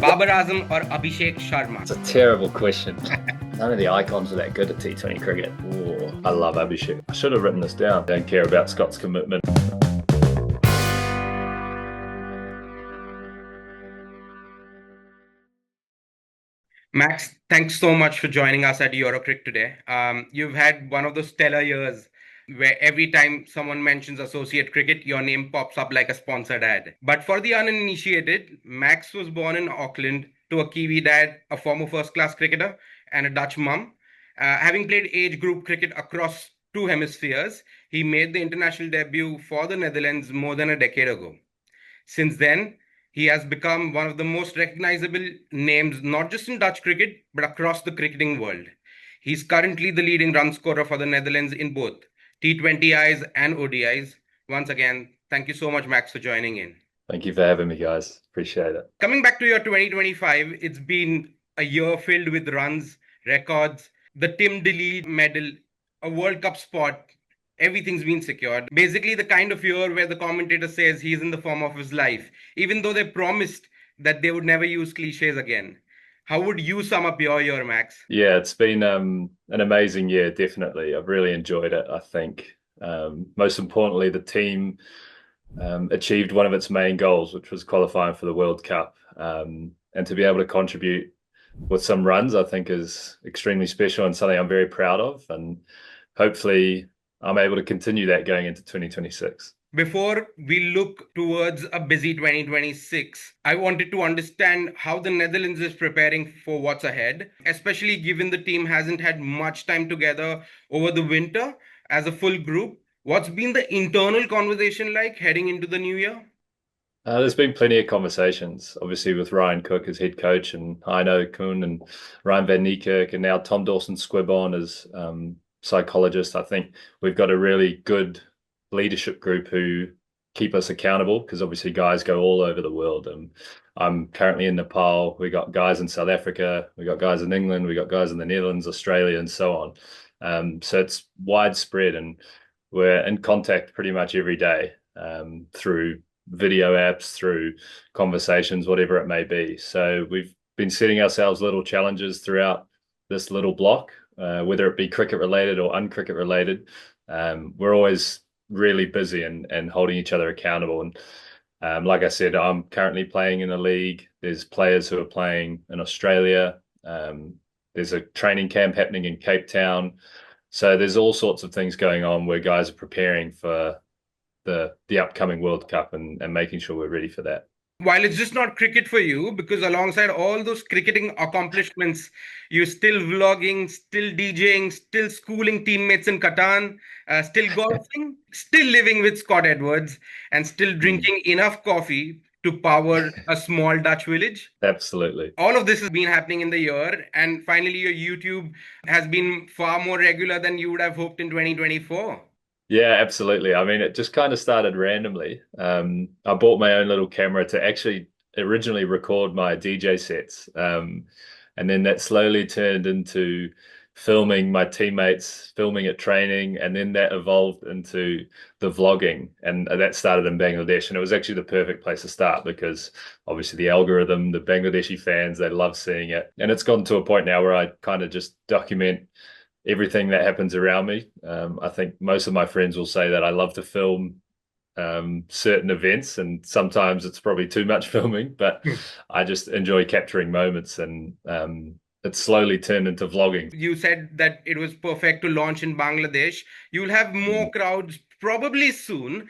Babar Azam or Abhishek Sharma? It's a terrible question. None of the icons are that good at T20 cricket. Ooh, I love Abhishek. I should have written this down. Don't care about Scott's commitment. Max, thanks so much for joining us at EuroCrick today. You've had one of those stellar years where every time someone mentions associate cricket, your name pops up like a sponsored ad. But for the uninitiated, Max was born in Auckland to a Kiwi dad, a former first class cricketer, and a Dutch mum. Having played age group cricket across two hemispheres, he made the international debut for the Netherlands more than a decade ago. Since then, he has become one of the most recognizable names, not just in Dutch cricket, but across the cricketing world. He's currently the leading run scorer for the Netherlands in both T20Is and ODIs. Once again, thank you so much, Max, for joining in. Thank you for having me, guys. Appreciate it. Coming back to your 2025, it's been a year filled with runs, records, the Tim Dilly medal, a World Cup spot. Everything's been secured. Basically, the kind of year where the commentator says he's in the form of his life, even though they promised that they would never use cliches again. How would you sum up your year, Max? Yeah, it's been an amazing year, definitely. I've really enjoyed it, I think. Most importantly, the team achieved one of its main goals, which was qualifying for the World Cup. And to be able to contribute with some runs, I think is extremely special and something I'm very proud of. And hopefully I'm able to continue that going into 2026. Before we look towards a busy 2026, I wanted to understand how the Netherlands is preparing for what's ahead, especially given the team hasn't had much time together over the winter as a full group. What's been the internal conversation like heading into the new year? There's been plenty of conversations, obviously, with Ryan Cook as head coach and Heino Kuhn and Ryan van Niekerk and now Tom Dawson-Squibbon as psychologist. I think we've got a really good leadership group who keep us accountable because obviously guys go all over the world. And I'm currently in Nepal. We got guys in South Africa. We got guys in England. We got guys in the Netherlands, Australia, and so on. So it's widespread, and we're in contact pretty much every day through video apps, through conversations, whatever it may be. So we've been setting ourselves little challenges throughout this little block, whether it be cricket related or uncricket related. We're always really busy and holding each other accountable. And like I said, I'm currently playing in a league. There's players who are playing in Australia. There's a training camp happening in Cape Town. So there's all sorts of things going on where guys are preparing for the upcoming World Cup and making sure we're ready for that. While it's just not cricket for you, because alongside all those cricketing accomplishments, you're still vlogging, still DJing, still schooling teammates in Catan, still golfing, still living with Scott Edwards, and still drinking enough coffee to power a small Dutch village. Absolutely. All of this has been happening in the year. And finally, your YouTube has been far more regular than you would have hoped in 2024. Yeah, absolutely. I mean, it just kind of started randomly. I bought my own little camera to actually originally record my DJ sets. And then that slowly turned into filming my teammates, filming at training, and then that evolved into the vlogging. And that started in Bangladesh. And it was actually the perfect place to start because obviously the algorithm, the Bangladeshi fans, they love seeing it. And it's gotten to a point now where I kind of just document everything that happens around me. I think most of my friends will say that I love to film certain events, and sometimes it's probably too much filming, but I just enjoy capturing moments, and it slowly turned into vlogging. You said that it was perfect to launch in Bangladesh. You'll have more crowds probably soon,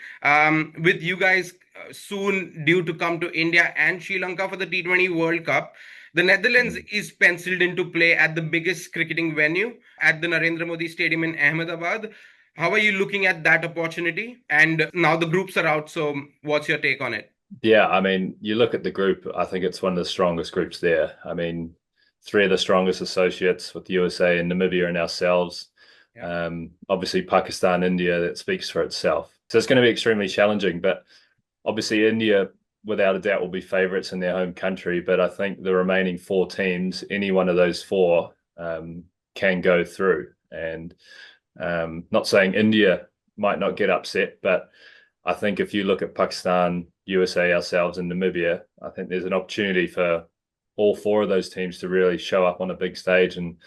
with you guys soon due to come to India and Sri Lanka for the T20 World Cup. The Netherlands is penciled into play at the biggest cricketing venue at the Narendra Modi Stadium in Ahmedabad. How are you looking at that opportunity? And now the groups are out, so what's your take on it? Yeah, I mean, you look at the group, I think it's one of the strongest groups there. I mean, three of the strongest associates with USA and Namibia and ourselves. Yeah. Obviously, Pakistan, India, that speaks for itself. So it's going to be extremely challenging, but obviously India, without a doubt, will be favourites in their home country. But I think the remaining four teams, any one of those four can go through. And not saying India might not get upset, but I think if you look at Pakistan, USA, ourselves, and Namibia, I think there's an opportunity for all four of those teams to really show up on a big stage and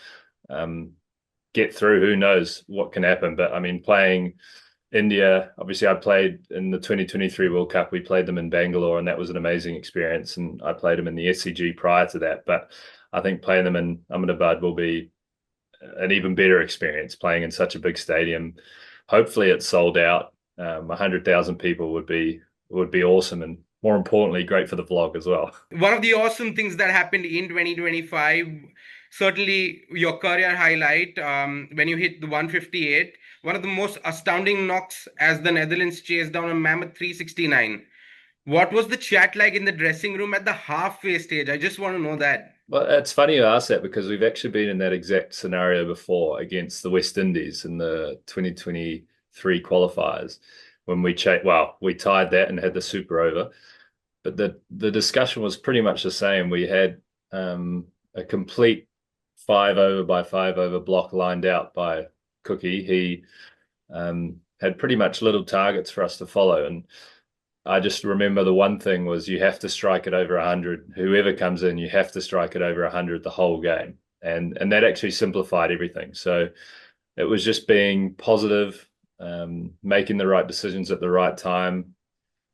get through. Who knows what can happen? But I mean, playing India, obviously I played in the 2023 World Cup. We played them in Bangalore, and that was an amazing experience. And I played them in the SCG prior to that. But I think playing them in Ahmedabad will be an even better experience, playing in such a big stadium. Hopefully it's sold out. 100,000 people would be awesome, and more importantly, great for the vlog as well. One of the awesome things that happened in 2025, certainly your career highlight, when you hit the 158, one of the most astounding knocks as the Netherlands chased down a mammoth 369. What was the chat like in the dressing room at the halfway stage? I just want to know that. Well, it's funny you ask that because we've actually been in that exact scenario before against the West Indies in the 2023 qualifiers when we tied that and had the super over. But the discussion was pretty much the same. We had a complete 5 over by 5 over block lined out by Cookie. He had pretty much little targets for us to follow, and I just remember the one thing was you have to strike it over 100. Whoever comes in, you have to strike it over 100 the whole game. And that actually simplified everything. So it was just being positive, making the right decisions at the right time.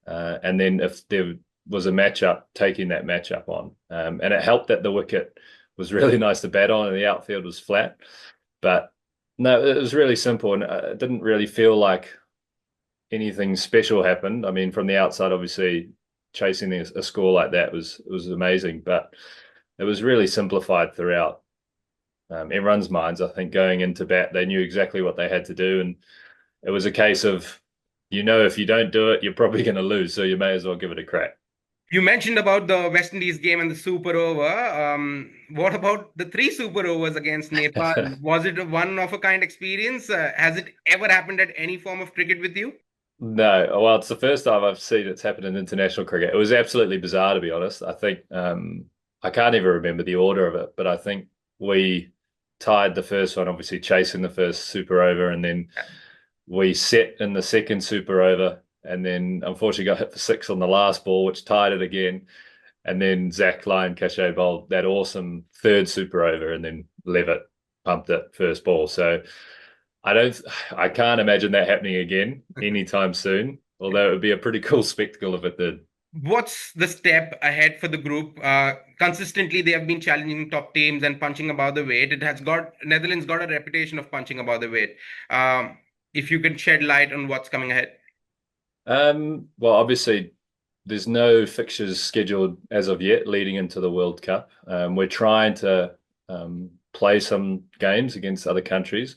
And then if there was a matchup, taking that matchup on. And it helped that the wicket was really nice to bat on and the outfield was flat. But no, it was really simple, and it didn't really feel like anything special happened. I mean, from the outside, obviously, chasing a score like that was amazing, but it was really simplified throughout everyone's minds. I think going into bat, they knew exactly what they had to do, and it was a case of, if you don't do it, you're probably going to lose, so you may as well give it a crack. You mentioned about the West Indies game and the super over. What about the three super overs against Nepal? Was it a one of a kind experience? Has it ever happened at any form of cricket with you? No, well, it's the first time I've seen it's happened in international cricket. It was absolutely bizarre, to be honest. I think I can't even remember the order of it, but I think we tied the first one, obviously chasing the first super over, and then we set in the second super over, and then unfortunately got hit for six on the last ball, which tied it again. And then Zach Lyon Cachet bowled that awesome third super over, and then Levitt pumped it first ball. So I can't imagine that happening again anytime soon, although it would be a pretty cool spectacle if it did. What's the step ahead for the group? Consistently, they have been challenging top teams and punching above the weight. Netherlands got a reputation of punching above the weight. If you can shed light on what's coming ahead. Well, obviously, there's no fixtures scheduled as of yet leading into the World Cup. We're trying to play some games against other countries,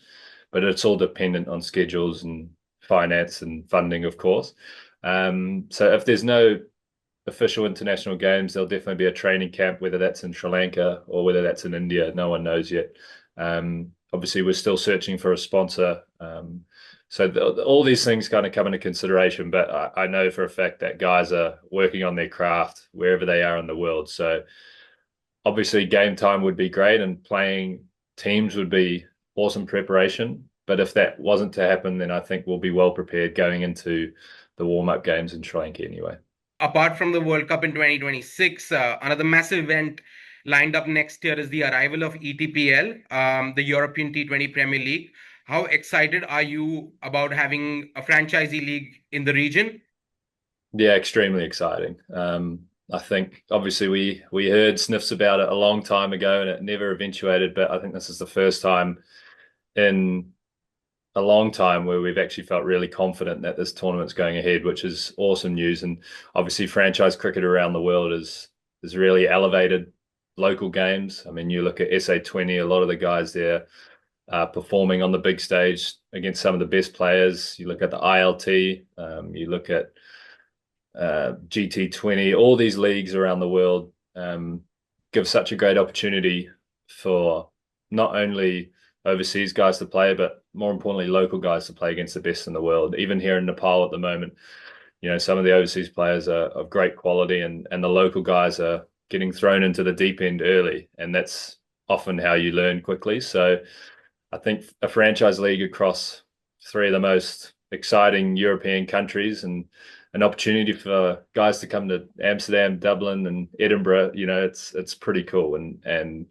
but it's all dependent on schedules and finance and funding, of course. So if there's no official international games, there'll definitely be a training camp, whether that's in Sri Lanka or whether that's in India. No one knows yet. Obviously, we're still searching for a sponsor. So all these things kind of come into consideration, but I know for a fact that guys are working on their craft wherever they are in the world. So obviously game time would be great and playing teams would be awesome preparation. But if that wasn't to happen, then I think we'll be well prepared going into the warm-up games in Sri Lanka anyway. Apart from the World Cup in 2026, another massive event lined up next year is the arrival of ETPL, the European T20 Premier League. How excited are you about having a franchisee league in the region? Yeah, extremely exciting. I think obviously we heard sniffs about it a long time ago and it never eventuated, but I think this is the first time in a long time where we've actually felt really confident that this tournament's going ahead, which is awesome news. And obviously franchise cricket around the world is really elevated local games. I mean, you look at SA20, a lot of the guys there performing on the big stage against some of the best players. You look at the ILT, you look at GT20, all these leagues around the world give such a great opportunity for not only overseas guys to play, but more importantly, local guys to play against the best in the world. Even here in Nepal at the moment, some of the overseas players are of great quality and the local guys are getting thrown into the deep end early. And that's often how you learn quickly. So I think a franchise league across three of the most exciting European countries and an opportunity for guys to come to Amsterdam, Dublin, and Edinburgh, it's pretty cool, and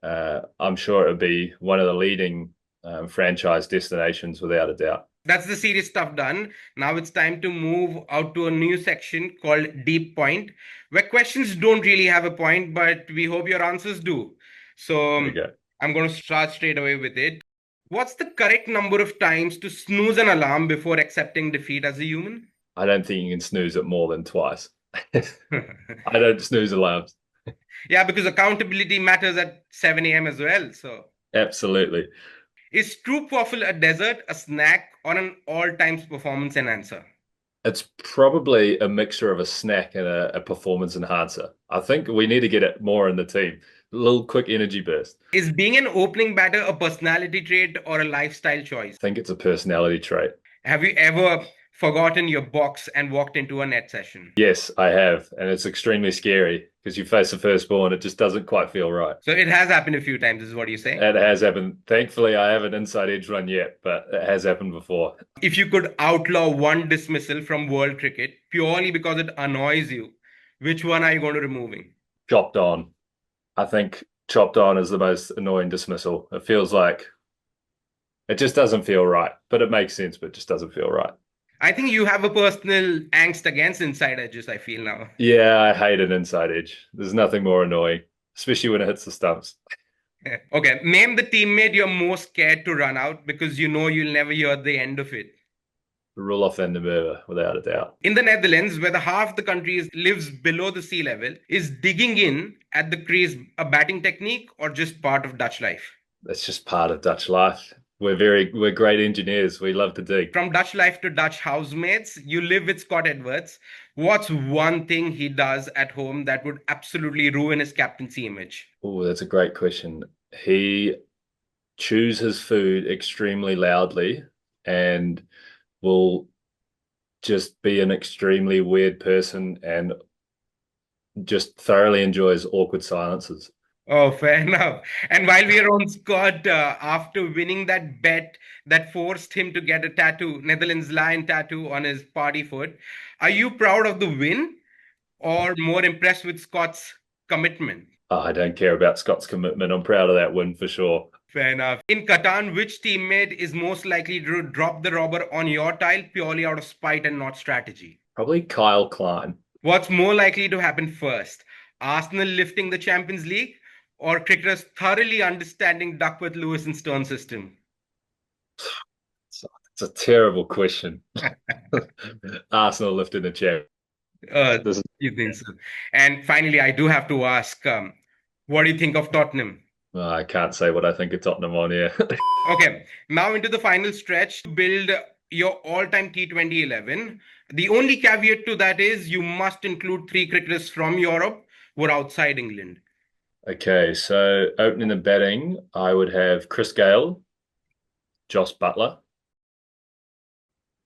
I'm sure it'll be one of the leading franchise destinations without a doubt. That's the serious stuff done. Now it's time to move out to a new section called Deep Point, where questions don't really have a point, but we hope your answers do. So There we go. I'm going to start straight away with it. What's the correct number of times to snooze an alarm before accepting defeat as a human? I don't think you can snooze it more than twice. I don't snooze alarms. Yeah, because accountability matters at 7 a.m. as well. So, Absolutely. is troop waffle a dessert, a snack, or an all times performance enhancer? It's probably a mixture of a snack and a performance enhancer. I think we need to get it more in the team. A little quick energy burst. Is being an opening batter a personality trait or a lifestyle choice? I think it's a personality trait. Have you ever forgotten your box and walked into a net session? Yes, I have. And it's extremely scary because you face the first ball and it just doesn't quite feel right. So it has happened a few times, is what you're saying? It has happened. Thankfully, I haven't inside edge run yet, but it has happened before. If you could outlaw one dismissal from world cricket purely because it annoys you, which one are you going to removing? Chopped on. I think chopped on is the most annoying dismissal. It feels like it just doesn't feel right, but it makes sense, but it just doesn't feel right. I think you have a personal angst against inside edges, I feel now. Yeah, I hate an inside edge. There's nothing more annoying, especially when it hits the stumps. Okay, name the teammate you're most scared to run out because you know you'll never hear the end of it. Rule off van der Merwe, without a doubt. In the Netherlands, where the half the country lives below the sea level, is digging in at the crease a batting technique or just part of Dutch life? That's just part of Dutch life. We're great engineers. We love to dig. From Dutch life to Dutch housemates, you live with Scott Edwards. What's one thing he does at home that would absolutely ruin his captaincy image? Oh, that's a great question. He chews his food extremely loudly and will just be an extremely weird person and just thoroughly enjoys awkward silences. Oh, fair enough. And while we are on Scott, after winning that bet that forced him to get a tattoo, Netherlands lion tattoo on his party foot, are you proud of the win or more impressed with Scott's commitment? Oh, I don't care about Scott's commitment. I'm proud of that win for sure. Fair enough. In Catan, which teammate is most likely to drop the robber on your tile purely out of spite and not strategy? Probably Kyle Klein. What's more likely to happen first? Arsenal lifting the Champions League or cricketers thoroughly understanding Duckworth, Lewis, and Stern system? It's a terrible question. Arsenal lifting the chair. You think so? And finally, I do have to ask, what do you think of Tottenham? I can't say what I think of Tottenham on here. Okay, now into the final stretch to build your all-time T20 11. The only caveat to that is you must include three cricketers from Europe who are outside England. Okay, so opening the batting, I would have Chris Gale, Joss Butler.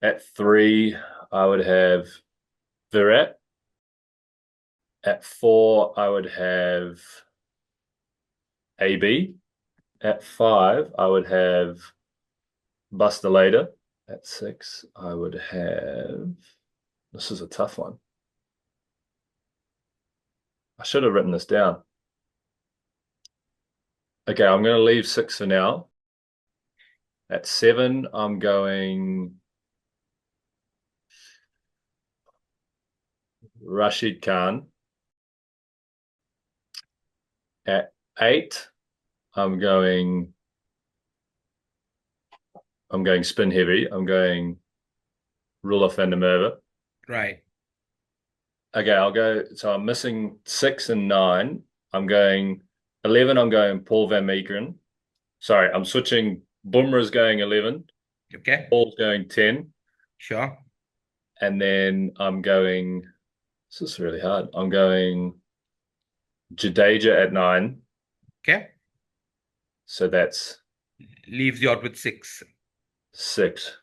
At 3, I would have Virat. At 4, I would have AB. At 5, I would have Buster Later. At 6, I would have... This is a tough one. I should have written this down. Okay, I'm going to leave 6 for now. At 7, I'm going Rashid Khan. At 8, I'm going spin heavy. I'm going Roelof van der Merwe. Right. Okay, so I'm missing 6 and 9. I'm going 11, I'm going Paul van Meekeren. Sorry, I'm switching. Bumrah's going 11. Okay. Paul's going 10. Sure. And then I'm going, this is really hard. I'm going Jadeja at 9. Okay. So that's Leaves you out with 6. 6.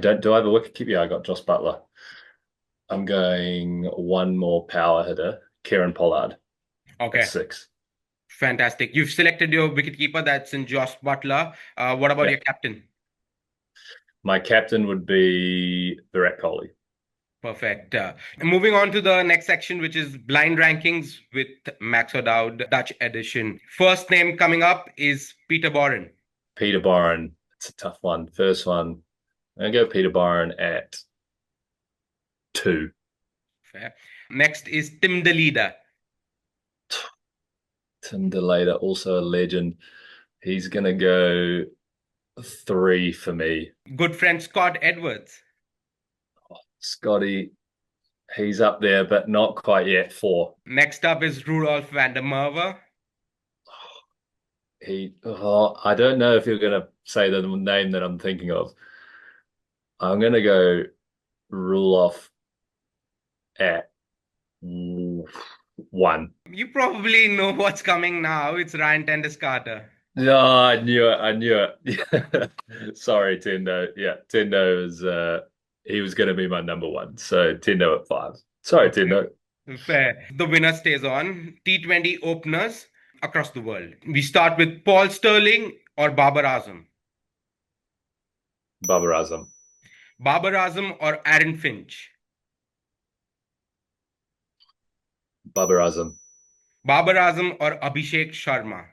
Do I have a wicketkeeper? Yeah, I got Joss Butler. I'm going one more power hitter, Kieran Pollard. Okay. At 6. Fantastic. You've selected your wicketkeeper. That's in Joss Butler. What about your captain? My captain would be Virat Kohli. Perfect. Moving on to the next section, which is blind rankings with Max O'Dowd, Dutch edition. First name coming up is Peter Boren. Peter Boren. It's a tough one. First one. I'm going to go Peter Boren at 2. Fair. Next is Tim de Leede. Tim de Leede, also a legend. He's going to go 3 for me. Good friend Scott Edwards. Scotty, he's up there, but not quite yet. 4. Next up is Rudolf van der Merwe. I don't know if you're going to say the name that I'm thinking of. I'm going to go Ruloff at 1. You probably know what's coming now. It's Ryan Tendis-Carter. No, I knew it. Sorry, Tendo. Yeah, Tendo is he was going to be my number 1. So Tendo at 5. Sorry, Okay. Tendo. Fair. The winner stays on. T20 openers across the world. We start with Paul Sterling or Babar Azam. Babar Azam. Babar Azam or Aaron Finch. Babar Azam. Babar Azam or Abhishek Sharma.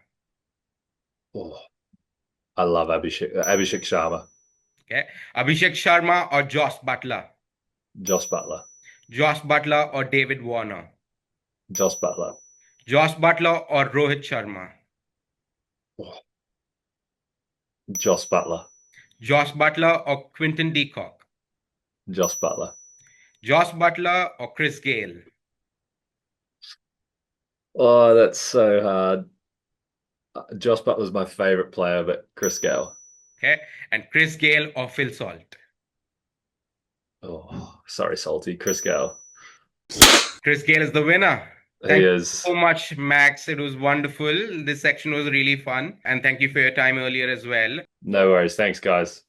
Oh, I love Abhishek Sharma. Okay. Abhishek Sharma or Josh Butler. Josh Butler. Josh Butler or David Warner. Josh Butler. Josh Butler or Rohit Sharma. Oh. Josh Butler. Josh Butler or Quinton de Kock. Josh Butler. Josh Butler or Chris Gale. Oh, that's so hard. Josh Butler's my favorite player, but Chris Gale. Okay. And Chris Gale or Phil Salt. Oh, sorry, Salty. Chris Gale. Chris Gale is the winner. He Thank you is. so much, Max. It was wonderful. This section was really fun. And thank you for your time earlier as well. No worries. Thanks, guys.